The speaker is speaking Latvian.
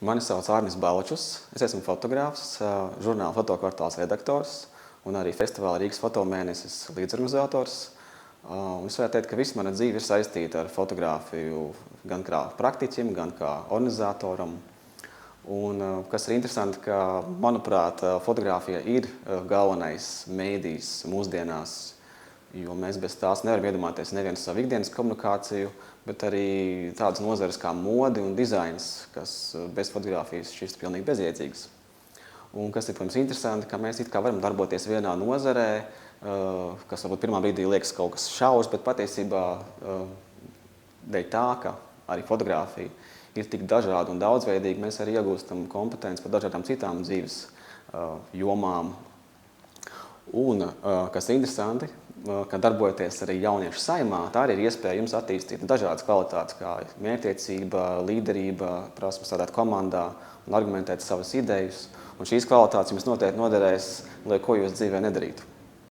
Mani sauc Arnis Balčus, es esmu fotogrāfs, žurnāla Fotokvartāls redaktors un arī festivāla Rīgas fotomēnesis līdzorganizators. Es varētu teikt, ka visa mana dzīve ir saistīta ar fotogrāfiju gan kā praktiķim, gan kā organizatoram. Un, kas ir interesanti, ka, manuprāt, fotogrāfija ir galvenais mēdījis mūsdienās, jo mēs bez tās nevaram iedomāties nevienu savu ikdienas komunikāciju, bet arī tādas nozares kā mode un dizains, kas bez fotogrāfijas šķist pilnīgi bezjēdzīgas. Un kas ir, protams, interesanti, ka mēs it kā varam darboties vienā nozarē, kas varbūt pirmā brīdī liekas kaut kas šaurs, bet patiesībā dēļ tā, ka arī fotogrāfija ir tik dažāda un daudzveidīga, mēs arī iegūstam kompetenci par dažādām citām dzīves jomām. Un, kas ir interesanti, ka darbojoties arī jauniešu saimā, tā arī ir iespēja jums attīstīt dažādas kvalitātes, kā mērķtiecība, līderība, prasme strādāt komandā un argumentēt savas idejas. Un šīs kvalitātes jums noteikti noderēs, lai ko jūs dzīvē nedarītu.